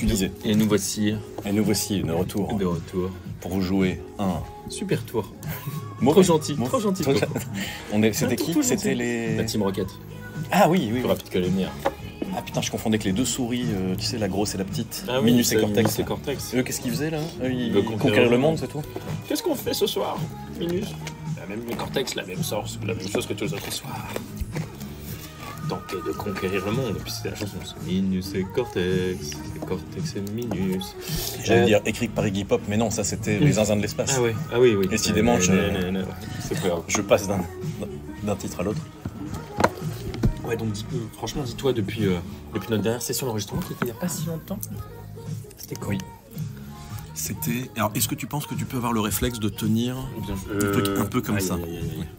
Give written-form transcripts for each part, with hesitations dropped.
tu disais. Et nous voici de retour. de retour. Pour vous jouer un Super tour. mauvais. Trop gentil. Tour. C'était qui? C'était La les... Team Rocket. Ah oui, Plus rapide que la lumière. Ah putain, je confondais avec les deux souris, tu sais, la grosse et la petite. Ah oui, Minus et Cortex. Minus et Cortex. Eux, qu'est-ce qu'ils faisaient là? Ils veulent conquérir le monde, c'est tout? Qu'est-ce qu'on fait ce soir, Minus? Le Cortex, la même chose que tous les autres soirs. Tenter de conquérir le monde. Et puis c'est la chanson, c'est Minus et Cortex. Cortex et Minus. J'allais dire écrit par Iggy Pop, mais non, ça c'était les zinzins de l'espace. Ah oui. Décidément, c'est pas grave. je passe d'un titre à l'autre. Ouais, donc franchement, dis-toi, depuis notre dernière session d'enregistrement, qui était il n'y a pas si longtemps, c'était quoi? Oui. C'était... Alors, est-ce que tu penses que tu peux avoir le réflexe de tenir le truc un peu comme ça?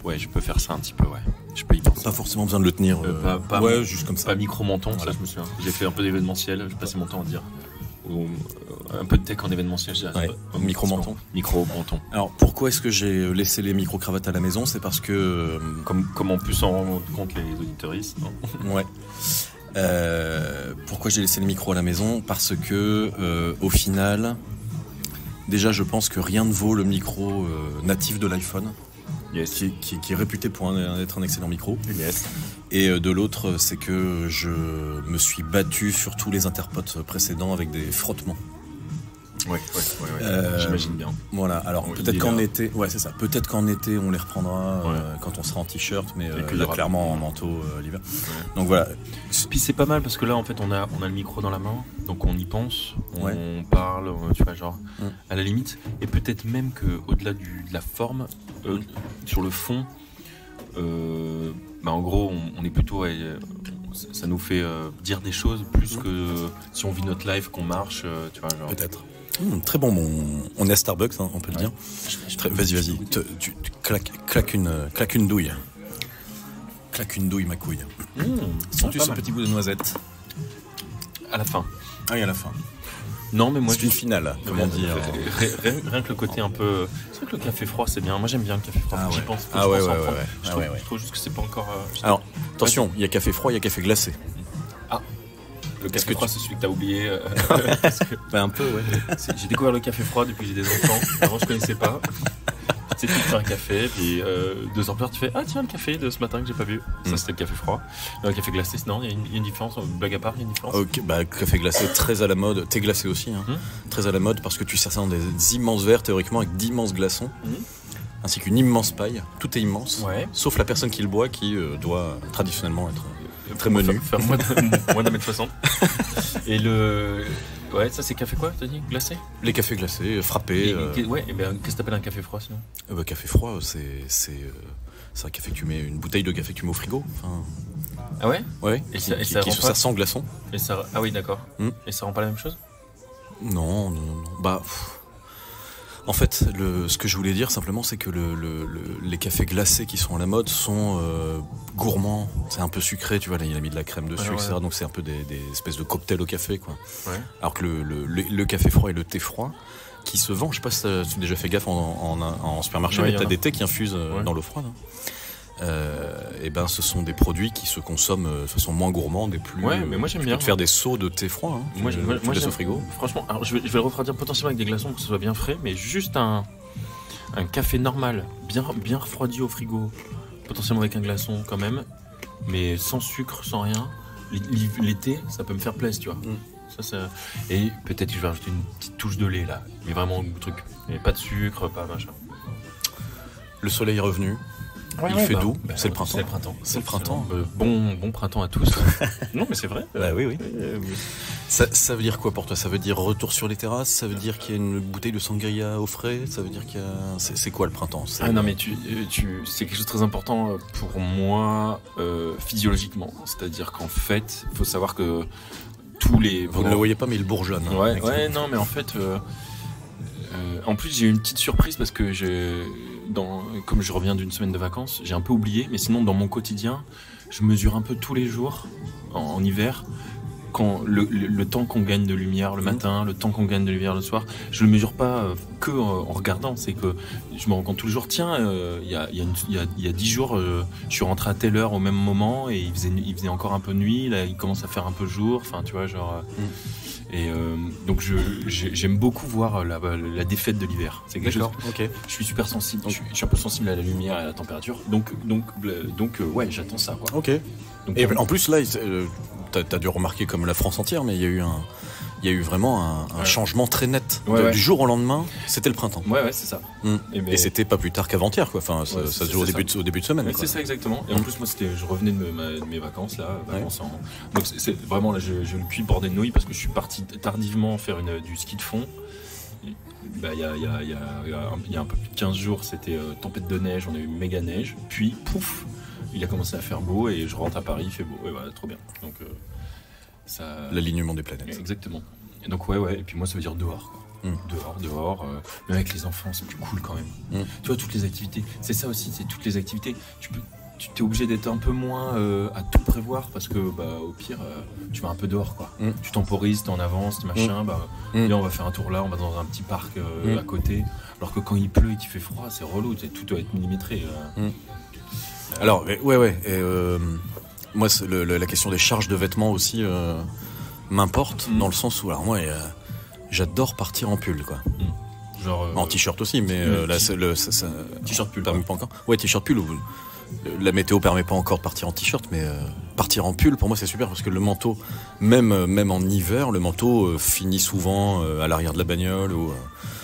Ouais, je peux faire ça un petit peu, ouais. Je peux y penser. Pas forcément besoin de le tenir. Ouais, juste comme ça. Pas micro-menton, Voilà. ça je me souviens. J'ai fait un peu d'événementiel, je passais mon temps à dire. Ou un peu de tech en événementiel, je dirais. Ouais, micro-menton. Micro-menton. Alors, pourquoi est-ce que j'ai laissé les micro-cravates à la maison? C'est parce que... Comme on peut s'en rendre compte les auditeuristes, non? Ouais. Pourquoi j'ai laissé le micro à la maison? Parce que, au final... Déjà, je pense que rien ne vaut le micro natif de l'iPhone, Yes. qui est réputé pour être un excellent micro. Yes. Et de l'autre, c'est que je me suis battu sur tous les interpotes précédents avec des frottements. Ouais. J'imagine bien. Voilà, alors peut-être qu'en été, ouais c'est ça, peut-être qu'en été on les reprendra quand on sera en t-shirt, mais là clairement en manteau l'hiver. Ouais. Donc voilà. Puis c'est pas mal parce que là en fait on a le micro dans la main, donc on y pense, on parle, tu vois genre à la limite, et peut-être même que au-delà de la forme, sur le fond, en gros on est plutôt, ça nous fait dire des choses plus que si on vit notre life, qu'on marche, tu vois genre. Peut-être. Très bon, on est à Starbucks, hein, on peut le dire. Vas-y, tu claque une douille. Claque une douille, ma couille. Sens-tu ce petit bout de noisette? À la fin. Ah oui, à la fin. Non, mais moi c'est une finale, comment dire. Rien que le côté un peu... C'est vrai que le café froid, c'est bien. Moi, j'aime bien le café froid. J'y pense. Je trouve juste que c'est pas encore... Alors, attention, il y a café froid, il y a café glacé. Ah. Le café froid, c'est celui que t'as oublié. Un peu, ouais. J'ai découvert le café froid depuis que j'ai des enfants. Avant, je connaissais pas. Tu sais, tu fais un café, puis 2 heures plus tard, tu fais ah tiens, le café de ce matin que j'ai pas vu. Ça, c'était le café froid. Le café glacé, non, il y a une différence. Blague à part, il y a une différence. Ok, café glacé, très à la mode. Thé glacé aussi, hein. Très à la mode parce que tu sers ça dans des immenses verres, théoriquement, avec d'immenses glaçons. Ainsi qu'une immense paille. Tout est immense. Ouais. Sauf la personne qui le boit, qui doit traditionnellement être très menu. Faire moins d'un mètre 60. Et ouais, ça c'est café quoi, t'as dit? Glacé? Les cafés glacés, frappés. Ouais, et qu'est-ce que t'appelles un café froid sinon? Café froid, c'est un café que tu mets, une bouteille de café que tu mets au frigo. Enfin, ah ouais? Ouais, et qui ça se sert sans glaçon. Ah oui, d'accord. Et ça rend pas la même chose? Non. En fait, ce que je voulais dire simplement, c'est que les cafés glacés qui sont à la mode sont gourmands. C'est un peu sucré, tu vois. Là, il a mis de la crème dessus, etc. Donc c'est un peu des espèces de cocktails au café, quoi. Ouais. Alors que le café froid et le thé froid, qui se vend, je sais pas si tu as déjà fait gaffe en supermarché, mais tu as des thés qui infusent dans l'eau froide. Ce sont des produits qui se consomment de façon moins gourmande et plus. Ouais, mais moi j'aime bien. Tu peux te faire des seaux de thé froid. Moi laisses au frigo. Franchement, alors je vais le refroidir potentiellement avec des glaçons pour que ce soit bien frais, mais juste un café normal, bien refroidi au frigo, potentiellement avec un glaçon quand même, mais sans sucre, sans rien. L'été, ça peut me faire plaisir, tu vois. Ça. Et peut-être que je vais rajouter une petite touche de lait là, mais vraiment un truc. Mais pas de sucre, pas machin. Le soleil est revenu. Il fait doux, c'est le printemps. C'est le printemps. Bon printemps à tous. Non, mais c'est vrai. Oui. Ça veut dire quoi pour toi? Ça veut dire retour sur les terrasses? Ça veut dire qu'il y a une bouteille de sangria au frais? Ça veut dire qu'il y a... C'est quoi le printemps? Non, mais c'est quelque chose de très important pour moi physiologiquement. C'est-à-dire qu'en fait, il faut savoir que tous les... Vous ne le voyez pas, mais il bourgeonne. Ouais, non, mais en fait... en plus, j'ai eu une petite surprise parce que comme je reviens d'une semaine de vacances, j'ai un peu oublié, mais sinon dans mon quotidien, je mesure un peu tous les jours en hiver quand le temps qu'on gagne de lumière le matin, le temps qu'on gagne de lumière le soir, je le mesure pas que en regardant. C'est que je me rends compte tous les jours, tiens, il y a 10 jours, je suis rentré à telle heure au même moment et il faisait encore un peu nuit, là il commence à faire un peu jour, enfin tu vois, genre... Et donc j'aime beaucoup voir la défaite de l'hiver. C'est quelque chose. Ok. Je suis super sensible. Je suis un peu sensible à la lumière et à la température. Donc ouais, j'attends ça, quoi. Ok. Donc, Et en plus là, t'as dû remarquer comme la France entière, mais il y a eu vraiment un changement très net. Du jour au lendemain, c'était le printemps. Ouais, c'est ça. Et c'était pas plus tard qu'avant-hier, quoi. Enfin, ça se joue au début de semaine. C'est ça exactement. Et en plus, moi, je revenais de mes vacances là. Donc c'est vraiment là, je ne puis border de nouilles parce que je suis parti tardivement faire du ski de fond. Il y a un peu plus de 15 jours, c'était tempête de neige, on a eu méga neige. Puis pouf, il a commencé à faire beau et je rentre à Paris, il fait beau. Et voilà, trop bien. Donc l'alignement des planètes. Exactement. Et donc ouais. Et puis moi, ça veut dire dehors, quoi. Dehors. Mais avec les enfants, c'est plus cool quand même. Tu vois, toutes les activités. C'est ça aussi, c'est toutes les activités. Tu t'es obligé d'être un peu moins à tout prévoir parce que au pire, tu vas un peu dehors, quoi. Tu temporises, t'es en avance, machin. Là, on va faire un tour là, on va dans un petit parc à côté. Alors que quand il pleut et qu'il fait froid, c'est relou. Tout doit être millimétré. Alors, ouais. Et, moi, la question des charges de vêtements aussi m'importe dans le sens où, alors moi, j'adore partir en pull, quoi. Genre en t-shirt aussi, mais là, t-shirt pull. Pas encore. Ouais, t-shirt pull. La météo permet pas encore de partir en t-shirt, mais partir en pull, pour moi, c'est super parce que le manteau, même en hiver, le manteau finit souvent à l'arrière de la bagnole ou.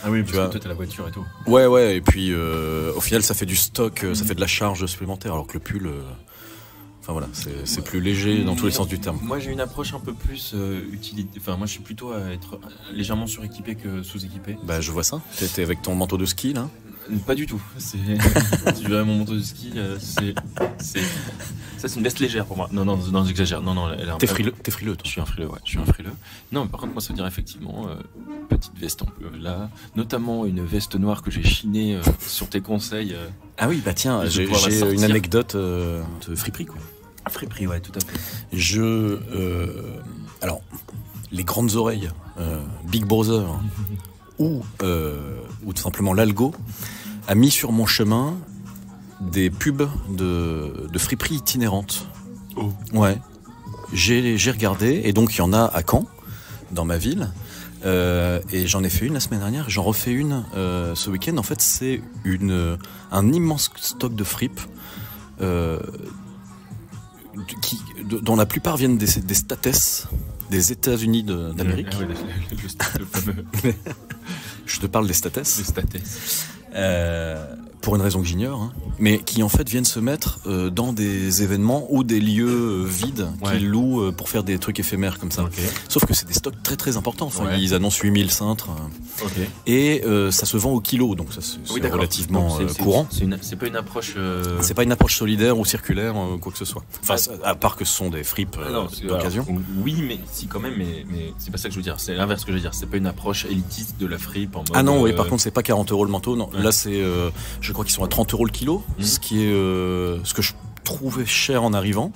Ah oui, parce que toi t'as la voiture et tout. Ouais, et puis au final, ça fait du stock, ça fait de la charge supplémentaire, alors que le pull. Enfin voilà, c'est plus léger dans tous les sens du terme. Moi j'ai une approche un peu plus utilité. Enfin moi je suis plutôt à être légèrement suréquipé que sous-équipé. Bah je vois ça. T'es avec ton manteau de ski là. Pas du tout. Si je verrais mon manteau de ski, ça c'est une veste légère pour moi. Non, j'exagère. Non, elle est un T'es frileux, toi. Je suis un frileux, ouais. Je suis un frileux. Non, mais par contre moi ça veut dire effectivement petite veste en peu là, notamment une veste noire que j'ai chinée sur tes conseils. Ah oui, bah tiens, j'ai une anecdote de friperie, quoi. Friperie, ouais, tout à fait. Alors, les grandes oreilles, Big Brother, ou tout simplement l'Algo, a mis sur mon chemin des pubs de friperie itinérantes. Oh. Ouais. J'ai regardé, et donc il y en a à Caen, dans ma ville. Et j'en ai fait une la semaine dernière, j'en refais une ce week-end. En fait, c'est un immense stock de fripes dont la plupart viennent des States, des États-Unis d'Amérique. Le fameux. Je te parle des States. Les States. Pour une raison que j'ignore, hein, mais qui en fait viennent se mettre dans des événements ou des lieux vides qu'ils louent pour faire des trucs éphémères comme ça. Okay. Sauf que c'est des stocks très très importants. Enfin, ils annoncent 8000 cintres. Et ça se vend au kilo, donc ça c'est relativement courant. C'est pas une approche. C'est pas une approche solidaire ou circulaire, quoi que ce soit. Enfin, à part que ce sont des fripes d'occasion. Oui, mais si quand même, mais c'est pas ça que je veux dire. C'est l'inverse que je veux dire. C'est pas une approche élitiste de la fripe en mode. Ah non, oui. Par contre, c'est pas 40 € le manteau. Non, là c'est. Je crois qu'ils sont à 30 € le kilo, ce qui est ce que je trouvais cher en arrivant.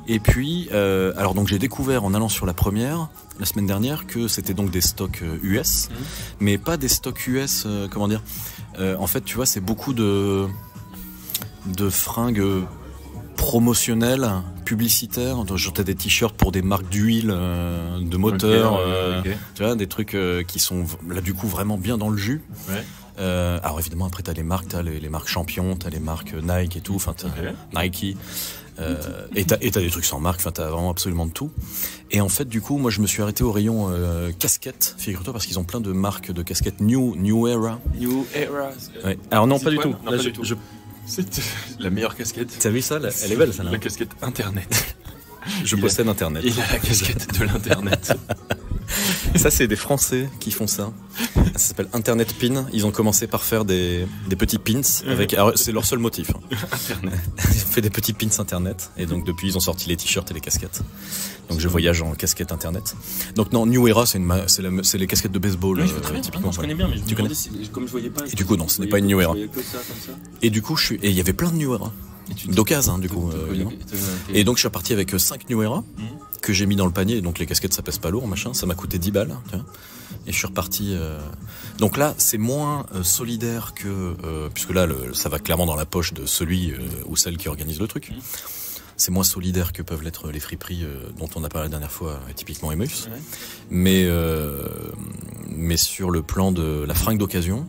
Et puis, alors donc j'ai découvert en allant sur la première la semaine dernière que c'était donc des stocks US, mais pas des stocks US. Comment dire en fait, tu vois, c'est beaucoup de fringues promotionnelles, publicitaires. Genre t'as des t-shirts pour des marques d'huile, de moteur, tu vois, des trucs qui sont là du coup vraiment bien dans le jus. Ouais. Alors évidemment après t'as les marques, les marques champions, t'as les marques Nike et tout, enfin Nike, et t'as des trucs sans marque, enfin t'as vraiment absolument de tout. Et en fait du coup moi je me suis arrêté au rayon casquettes, figure-toi, parce qu'ils ont plein de marques de casquettes New Era. Ouais. Alors non, pas du tout. Là, c'est la meilleure casquette. T'as vu ça? Elle est belle, ça. La casquette Internet. Je possède Internet. Il a la casquette de l'Internet. Ça, c'est des Français qui font ça. Ça s'appelle Internet Pin. Ils ont commencé par faire des petits pins avec. Alors, c'est leur seul motif. Internet. Ils ont fait des petits pins Internet. Et donc, depuis, ils ont sorti les t-shirts et les casquettes. Donc, je voyage en casquette Internet. Donc, non, New Era, c'est les casquettes de baseball. Oui, je très bien. Typiquement. Je connais bien, mais tu connais comme je voyais pas. Et du coup, non, ce n'est pas une New Era. Que ça, comme ça. Et du coup, et il y avait plein de New Era. D'occasion, du coup. Et donc, je suis reparti avec 5 New Era. que j'ai mis dans le panier. Donc les casquettes, ça pèse pas lourd, machin. Ça m'a coûté 10 balles. Tu vois. Et je suis reparti. Donc là, c'est moins solidaire que puisque là, ça va clairement dans la poche de celui ou celle qui organise le truc. C'est moins solidaire que peuvent l'être les friperies dont on a parlé la dernière fois, typiquement Emmaüs. Mais sur le plan de la fringue d'occasion,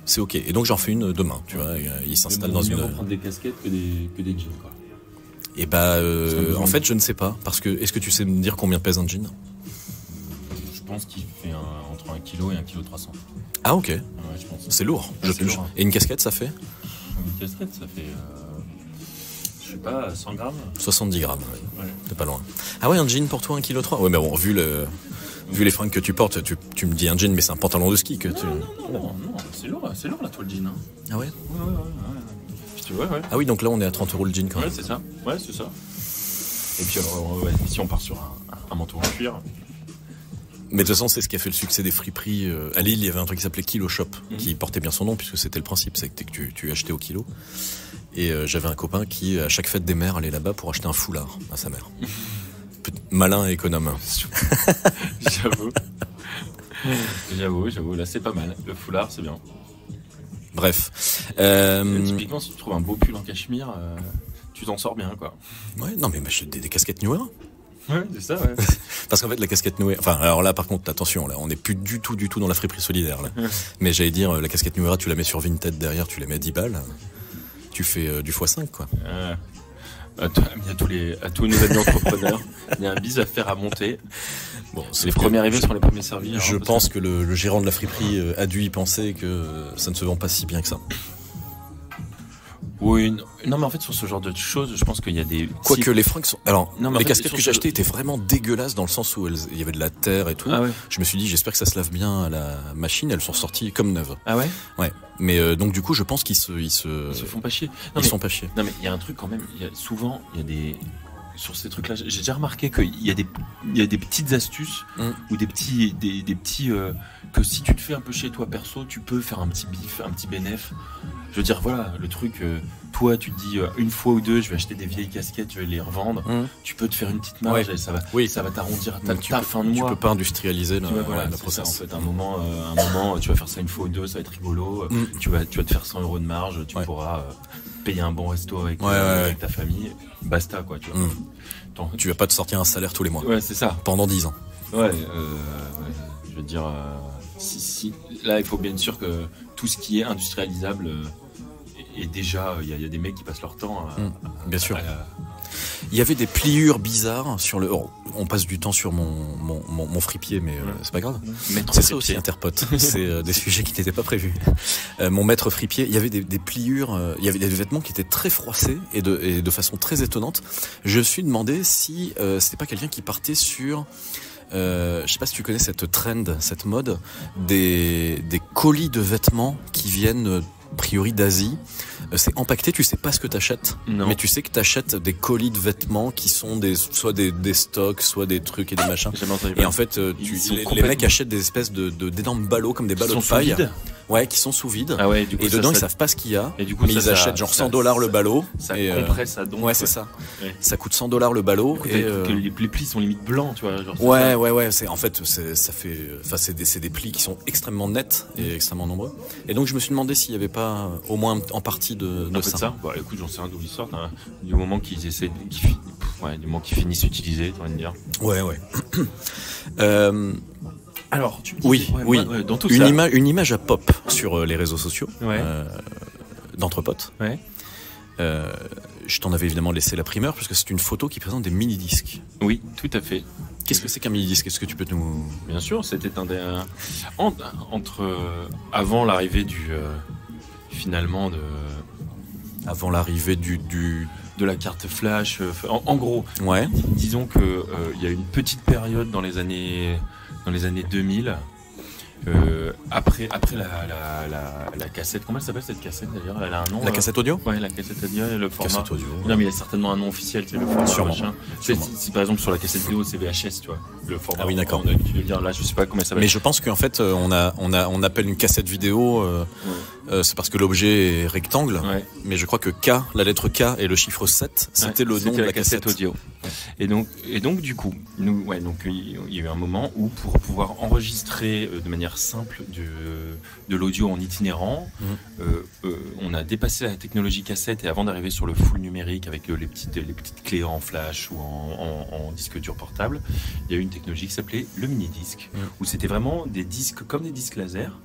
c'est ok. Et donc j'en fais une demain, tu vois. Il s'installe dans une. Prendre des casquettes que des jeans, quoi. Et en fait, je ne sais pas, parce que est-ce que tu sais me dire combien pèse un jean? Je pense qu'il fait entre 1 kg et 1 kg 300. Ah ok. Ouais, je pense. C'est lourd. Et une casquette, ça fait? Une casquette, ça fait. Je sais pas, 100 grammes 70 grammes, ouais. C'est pas loin. Ah ouais, un jean pour toi, 1,3 kg? Ouais, mais bon, vu les fringues que tu portes, tu me dis un jean, mais c'est un pantalon de ski que tu... Non, c'est lourd la toile jean. Hein. Ah ouais? Ouais. Ah oui, donc là, on est à 30 € le jean quand même. Ouais, c'est ça. Et puis alors, si on part sur un manteau en cuir... Mais de toute façon, c'est ce qui a fait le succès des friperies. À Lille, il y avait un truc qui s'appelait Kilo Shop, qui portait bien son nom, puisque c'était le principe, c'est que tu achetais au kilo. Et j'avais un copain qui, à chaque fête des mères, allait là-bas pour acheter un foulard à sa mère. Malin et économe. J'avoue, là c'est pas mal. Le foulard, c'est bien. Bref. Typiquement, si tu trouves un beau pull en cachemire, tu t'en sors bien, quoi. Ouais, non, mais m'achète des casquettes New Era. Ouais, c'est ça, ouais. Parce qu'en fait, la casquette New Era... Enfin, alors là, par contre, attention, là, on n'est plus du tout dans la friperie solidaire, là. Mais j'allais dire, la casquette New Era, tu la mets sur Vinted derrière, tu la mets à 10 balles. Tu fais du x5, quoi. À tous nos amis entrepreneurs, il y a un bis à faire à monter. Bon, les premiers arrivés sont les premiers servis. Je pense que le gérant de la friperie a dû y penser que ça ne se vend pas si bien que ça. Oui, non, mais en fait, sur ce genre de choses, je pense qu'il y a des... Quoique les fringues sont... Alors, les casquettes que j'ai achetées étaient vraiment vraiment dégueulasses dans le sens où il y avait de la terre et tout. Ah ouais. Je me suis dit, j'espère que ça se lave bien à la machine. Elles sont sorties comme neuves. Ah ouais? Ouais. Mais donc, du coup, je pense qu'ils se font pas chier. Ils se font pas chier. Non, mais il y a un truc quand même. Souvent, il y a des... Sur ces trucs-là, j'ai déjà remarqué qu'il y a des petites astuces ou des petits que si tu te fais un peu chez toi perso, tu peux faire un petit bif, un petit bénéf. Je veux dire, voilà, le truc, toi, tu te dis une fois ou deux, je vais acheter des vieilles casquettes, je vais les revendre. Tu peux te faire une petite marge et ça va t'arrondir ta fin de mois. Tu peux pas industrialiser le process. En fait, un moment, tu vas faire ça une fois ou deux, ça va être rigolo. Tu vas te faire 100 € de marge, tu pourras payer un bon resto avec ta famille. Basta, quoi, tu vois. Tu vas pas te sortir un salaire tous les mois. Ouais, c'est ça. Pendant 10 ans. Ouais, je veux dire, là, il faut bien être sûr que tout ce qui est industrialisable est déjà, il y a des mecs qui passent leur temps bien sûr. Il y avait des pliures bizarres sur le... Oh, on passe du temps sur mon fripier, mais c'est pas grave. C'est ça aussi, Interpote. C'est des sujets qui n'étaient pas prévus. Mon maître fripier, il y avait des pliures, il y avait des vêtements qui étaient très froissés et de façon très étonnante. Je me suis demandé si c'était pas quelqu'un qui partait sur... je sais pas si tu connais cette trend, cette mode des colis de vêtements qui viennent a priori d'Asie. C'est empaqueté, tu sais pas ce que t'achètes, mais tu sais que t'achètes des colis de vêtements qui sont soit des stocks, soit des trucs et des machins. Et en fait, les mecs achètent des espèces d'énormes ballots, comme des ballots de paille. Ouais, qui sont sous vide. Ah ouais, du coup, et dedans, ils savent pas ce qu'il y a. Et du coup, mais ils achètent genre $100 le ballot. Ça compresse, ça donc. Ouais, c'est ça. Ouais. Ça coûte $100 le ballot. Et les plis sont limite blancs, tu vois. Genre ouais. C'est des plis qui sont extrêmement nets et extrêmement nombreux. Et donc, je me suis demandé s'il y avait pas au moins en partie de ça. Bah, écoute, j'en sais rien d'où ils sortent. Hein. Du moment qu'ils essaient, du moment qu'ils finissent d'utiliser, tu vas me dire. Ouais. Alors, tu me dis, oui. Dans tout une image à pop sur les réseaux sociaux d'entre potes. Ouais. Je t'en avais évidemment laissé la primeur parce que c'est une photo qui présente des mini-disques. Oui, tout à fait. Qu'est-ce que c'est qu'un mini-disque? Est-ce que tu peux nous... Bien sûr, c'était avant l'arrivée finalement avant l'arrivée de la carte flash. En gros, disons que il y a une petite période dans les années 2000. Après la cassette, comment elle s'appelle cette cassette d'ailleurs? Elle a un nom. La cassette audio? Ouais, la cassette audio et le format. Cassette audio. Non, mais il y a certainement un nom officiel, c'est le format. Sûrement. Si par exemple sur la cassette vidéo c'est VHS, tu vois, le format. Ah oui, d'accord. Tu veux dire là, je sais pas comment ça s'appelle. Mais je pense qu'en fait on appelle une cassette vidéo c'est parce que l'objet est rectangle, mais je crois que K, la lettre K et le chiffre 7, c'était le nom de la cassette audio. Et donc du coup, donc il y a eu un moment où pour pouvoir enregistrer de manière simple de l'audio en itinérant, on a dépassé la technologie cassette et avant d'arriver sur le full numérique avec les petites clés en flash ou en disque dur portable, il y a eu une technologie qui s'appelait le mini-disque, où c'était vraiment des disques comme des disques laser.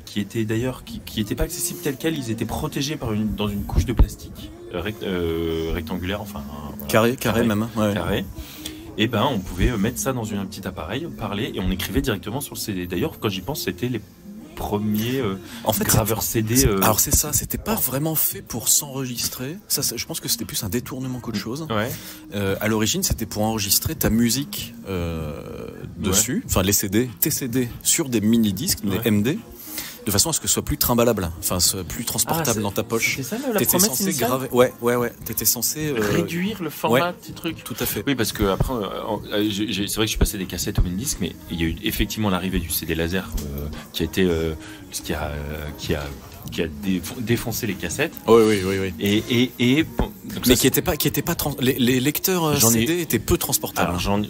Qui étaient d'ailleurs qui étaient pas accessibles tels quels, ils étaient protégés dans une couche de plastique rectangulaire, enfin carré même, carré. Et on pouvait mettre ça dans un petit appareil, parler et on écrivait directement sur le CD. D'ailleurs, quand j'y pense, c'était les premiers graveurs CD. Alors c'est ça, c'était pas vraiment fait pour s'enregistrer. Ça, je pense que c'était plus un détournement qu'autre chose. À l'origine, c'était pour enregistrer ta musique dessus, enfin les CD, tes CD sur des mini-disques, des MD, de façon à ce que ce soit plus trimballable, enfin plus transportable dans ta poche. C'est ça la promesse censé initiale. graver. Ouais. T'étais censé réduire le format de ces trucs. Tout à fait. Oui, parce que après, c'est vrai que je suis passé des cassettes au mini-disque, mais il y a eu effectivement l'arrivée du CD laser qui a été qui a défoncé les cassettes. Oui. Mais qui était pas les lecteurs CD étaient peu transportables. Alors,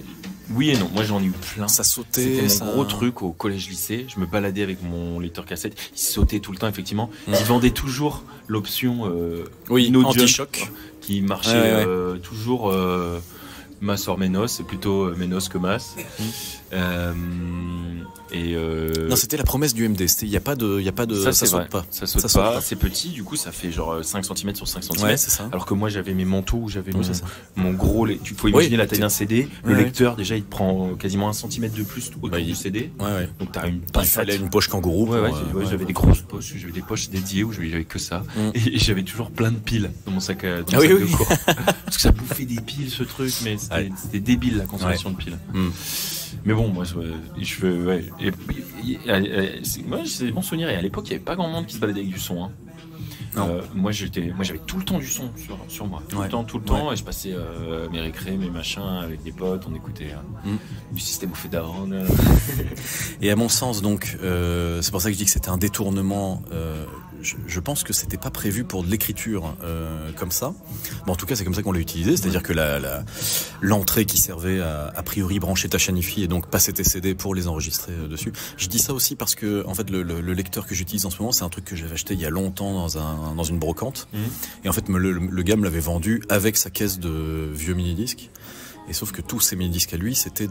oui et non, moi j'en ai eu plein. Ça sautait. C'était mon gros truc au collège-lycée. Je me baladais avec mon lecteur cassette. Il sautait tout le temps, effectivement. Ils vendaient toujours l'option anti-choc qui marchait toujours masse or ménos. C'est plutôt ménos que masse. Non, c'était la promesse du MD. Il y a pas de ça saute pas. Ça saute pas. C'est petit, du coup ça fait genre 5 cm sur 5 cm. Ouais, c'est ça. Alors que moi j'avais mes manteaux où j'avais mon gros. Tu peux imaginer la taille d'un CD. Le lecteur déjà il te prend quasiment 1 cm de plus autour du CD. Donc t'as il fallait une poche kangourou. J'avais des grosses poches. J'avais des poches dédiées où j'avais que ça. Et j'avais toujours plein de piles dans mon sac de cours. Parce que ça bouffait des piles ce truc, mais c'était débile la consommation de piles. Mais bon, moi, c'est bon souvenir. Et à l'époque, il n'y avait pas grand monde qui se baladait avec du son. Moi, j'avais tout le temps du son sur moi. Tout le temps. Et je passais mes récrés, mes machins avec des potes. On écoutait du système au Fedaron. Et à mon sens, donc, c'est pour ça que je dis que c'était un détournement. Je pense que c'était pas prévu pour de l'écriture comme ça. Bon, en tout cas, c'est comme ça qu'on l'a utilisé, c'est-à-dire que l'entrée qui servait à priori brancher ta chaîne hi-fi et donc passer tes CD pour les enregistrer dessus. Je dis ça aussi parce que en fait le lecteur que j'utilise en ce moment, c'est un truc que j'avais acheté il y a longtemps dans une brocante. Et en fait le gars me l'avait vendu avec sa caisse de vieux mini-disques. Et sauf que tous ces mini-disques à lui, c'était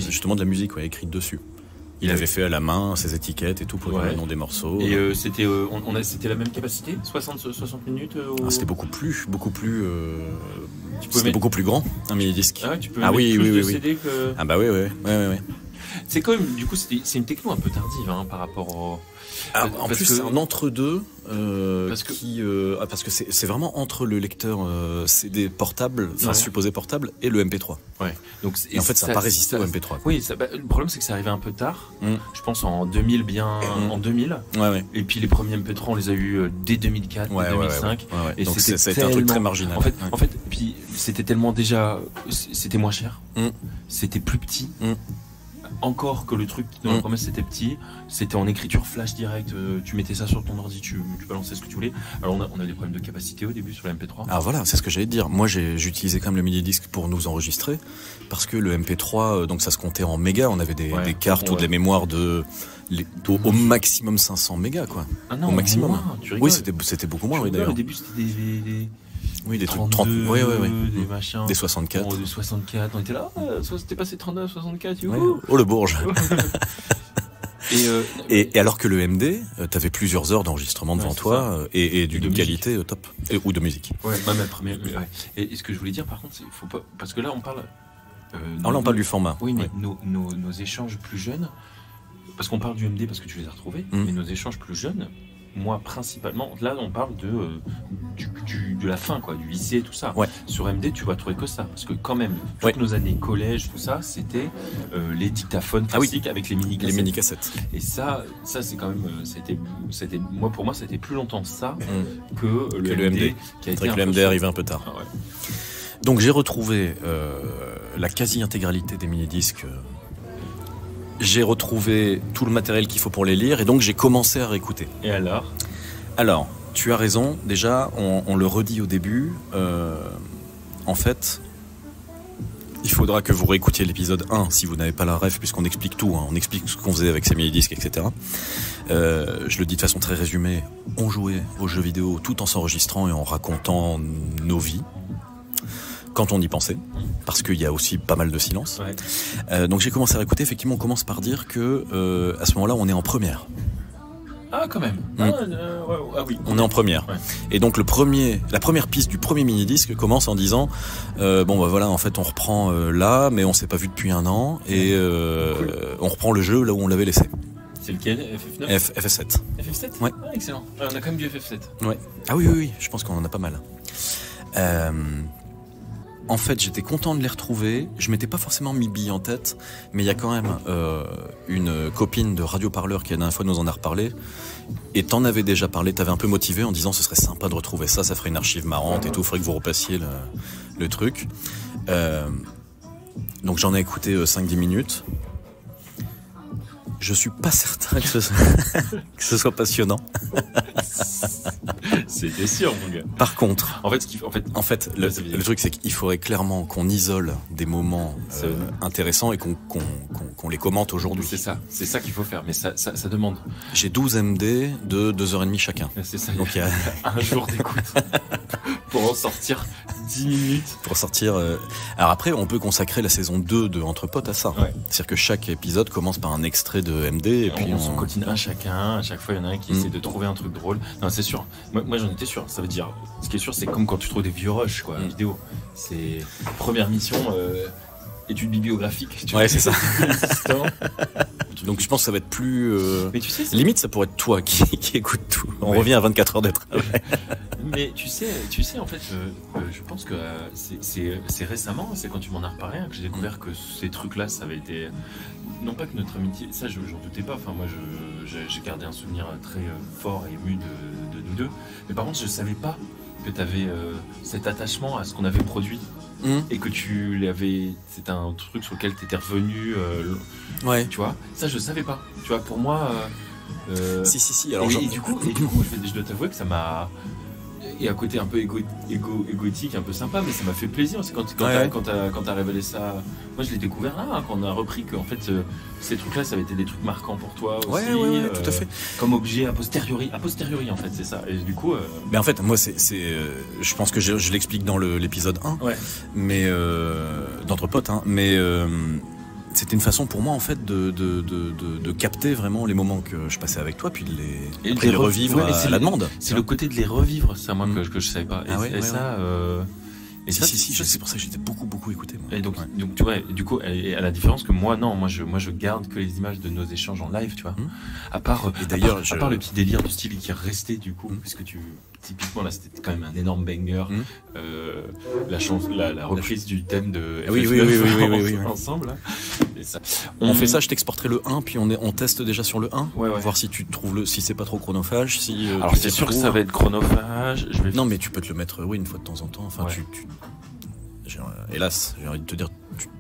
justement de la musique écrite dessus. Il avait fait à la main ses étiquettes et tout pour le nom des morceaux. Et c'était la même capacité, 60 minutes. C'était beaucoup plus. C'était beaucoup plus grand un mini-disque. Tu peux mettre plus de CD que. Ah bah oui. C'est quand même, du coup, c'est une techno un peu tardive par rapport au. En plus, c'est un entre-deux parce que c'est vraiment entre le lecteur CD portable, supposé portable, et le MP3. Donc, et en fait, ça n'a pas résisté au MP3. Oui, le problème, c'est que ça arrivait un peu tard. Je pense en 2000, en 2000. Et puis les premiers MP3, on les a eu dès 2004, 2005. Et donc ça a été un truc très marginal. En fait, puis c'était tellement c'était moins cher, c'était plus petit. Encore que le truc dans la promesse c'était petit, c'était en écriture flash direct, tu mettais ça sur ton ordi, tu balançais ce que tu voulais. Alors on a des problèmes de capacité au début sur la MP3. Alors voilà, c'est ce que j'allais te dire. Moi j'utilisais quand même le mini-disque pour nous enregistrer, parce que le MP3, donc ça se comptait en mégas, on avait des cartes ou des mémoires au maximum 500 mégas quoi. Ah non, au maximum. Oui, c'était beaucoup moins d'ailleurs. Au début c'était des trucs 30, des machins, des 64. Des 64, on était là, c'était passé 39, 64, Oh le Bourge. Et alors que le MD, t'avais plusieurs heures d'enregistrement devant toi et d'une qualité top ou de musique. Et ce que je voulais dire par contre, c'est faut pas, parce que là on parle. Là on parle du format. Oui, mais nos échanges plus jeunes, parce qu'on parle du MD parce que tu les as retrouvés, mais nos échanges plus jeunes. Moi, principalement, là, on parle de la fin, du lycée, tout ça. Sur MD, tu vas trouver que ça. Parce que quand même, toutes nos années collège, tout ça, c'était les dictaphones classiques avec les mini-cassettes. Les mini-cassettes. Et ça c'est quand même, pour moi, c'était plus longtemps ça que le MD. Qui a été le MD arrivé un peu tard. Donc, j'ai retrouvé la quasi-intégralité des mini-disques j'ai retrouvé tout le matériel qu'il faut pour les lire et donc j'ai commencé à réécouter. Et Alors, tu as raison. Déjà, on le redit au début. En fait, il faudra que vous réécoutiez l'épisode 1 si vous n'avez pas la ref, puisqu'on explique tout. On explique ce qu'on faisait avec Samuel Disc, etc. Je le dis de façon très résumée. On jouait aux jeux vidéo tout en s'enregistrant et en racontant nos vies. Quand on y pensait, parce qu'il y a aussi pas mal de silence. Ouais. Donc j'ai commencé à réécouter. Effectivement, on commence par dire que à ce moment-là, on est en première. Ah, quand même. Oui. On est en première. Ouais. Et donc la première piste du premier mini-disque commence en disant voilà, en fait on reprend là, mais on s'est pas vu depuis un an et Cool. on reprend le jeu là où on l'avait laissé. C'est lequel? FF9? FF7. FF7? Ouais. Ah, excellent. On a quand même du FF7. Ouais. Ah oui, je pense qu'on en a pas mal. En fait, j'étais content de les retrouver. Je m'étais pas forcément mis bille en tête, mais il y a quand même une copine de Radio Parleur qui la dernière fois nous en a reparlé. Et t'en avais déjà parlé, t'avais un peu motivé en disant ce serait sympa de retrouver ça ferait une archive marrante et tout, faudrait que vous repassiez le truc. Donc j'en ai écouté 5-10 minutes. Je suis pas certain que ce soit passionnant. C'était sûr, mon gars. Par contre, En fait, le truc c'est qu'il faudrait clairement qu'on isole des moments intéressants et qu'on les commente aujourd'hui. c'est ça qu'il faut faire, mais ça demande. J'ai 12 MD de 2h30 chacun. C'est ça. Donc il y a un jour d'écoute pour en sortir 10 minutes. pour sortir. Alors après, on peut consacrer la saison 2 de Entre Potes à ça. Ouais. C'est-à-dire que chaque épisode commence par un extrait de MD et puis on s'en continue un chacun. À chaque fois, il y en a un qui essaie de trouver un truc drôle. Non, c'est sûr. Moi, j'en étais sûr. Ça veut dire, ce qui est sûr, c'est comme quand tu trouves des vieux rushs, quoi, vidéo. C'est première mission, étude bibliographique. Ouais, c'est ça. Donc je pense que ça va être plus. Mais tu sais, limite, ça pourrait être toi qui écoute tout. On revient à 24 heures de travail. Mais tu sais, en fait, je pense que c'est récemment, c'est quand tu m'en as reparlé, que j'ai découvert que ces trucs-là, ça avait été. Non pas que notre amitié, ça, j'en doutais pas. Enfin, moi, j'ai gardé un souvenir très fort et ému de nous deux. Mais par contre, je savais pas que tu avais cet attachement à ce qu'on avait produit. Et que tu l'avais. C'était un truc sur lequel tu étais revenu. Ouais. Tu vois, ça, je savais pas. Tu vois, pour moi. Si. Alors, et du coup, je dois t'avouer que ça m'a. Et à côté un peu égotique, un peu sympa, mais ça m'a fait plaisir. C'est quand t'as révélé ça. Moi, je l'ai découvert là, quand on a repris que en fait, ces trucs-là, ça avait été des trucs marquants pour toi aussi. Ouais, tout à fait. Comme objet a posteriori, en fait, c'est ça. Et du coup. Mais en fait, moi, je pense que je l'explique dans l'épisode 1, mais d'Entre Potes, hein, mais. C'était une façon pour moi en fait de capter vraiment les moments que je passais avec toi, puis de les revivre à la demande. C'est le côté de les revivre, c'est à moi que je savais pas. Et ça, c'est pour ça que j'étais beaucoup écouté. Moi. Et donc tu vois, du coup, à la différence que moi, non, moi je garde que les images de nos échanges en live, tu vois. À part le petit délire du style qui est resté du coup, puisque typiquement là c'était quand même un énorme banger. La reprise du thème de FF9 oui. ensemble. Là. Et ça. On fait ça, je t'exporterai le 1, puis on teste déjà sur le 1, ouais. voir si tu trouves si c'est pas trop chronophage. Alors c'est sûr que ça va être chronophage. Non, mais tu peux te le mettre une fois de temps en temps. Enfin, hélas, j'ai envie de te dire,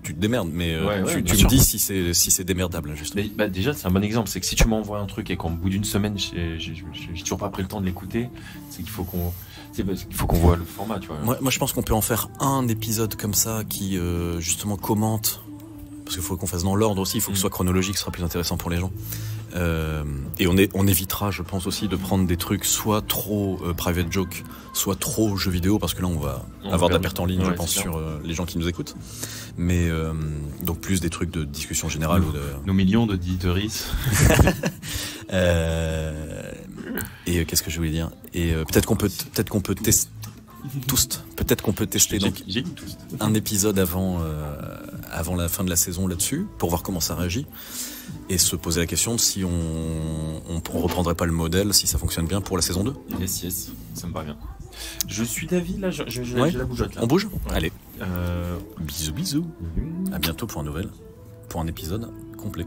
tu te démerdes, mais tu me dis si c'est démerdable, justement. Mais déjà, c'est un bon exemple. C'est que si tu m'envoies un truc et qu'en bout d'une semaine, j'ai toujours pas pris le temps de l'écouter, c'est qu'il faut qu'on voit le format, tu vois. Moi, je pense qu'on peut en faire un épisode comme ça qui, justement, commente. Parce qu'il faut qu'on fasse dans l'ordre aussi, il faut que ce soit chronologique, ce sera plus intéressant pour les gens. Et on évitera, je pense aussi, de prendre des trucs soit trop private joke, soit trop jeux vidéo, parce que là on va avoir de la perte en ligne, je pense, sur les gens qui nous écoutent. Mais donc plus des trucs de discussion générale ou de. Nos millions d'auditeuristes. Et qu'est-ce que je voulais dire? Et peut-être qu'on peut tester. Peut-être qu'on peut tester donc un épisode avant la fin de la saison là-dessus pour voir comment ça réagit et se poser la question de si on reprendrait pas le modèle, si ça fonctionne bien pour la saison 2. Yes, ça me paraît bien. Je suis d'avis là, j'ai la bougeotte là. On bouge ? Ouais. Allez. Bisous. À bientôt pour un épisode complet.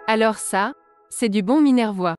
Alors ça, c'est du bon minervois.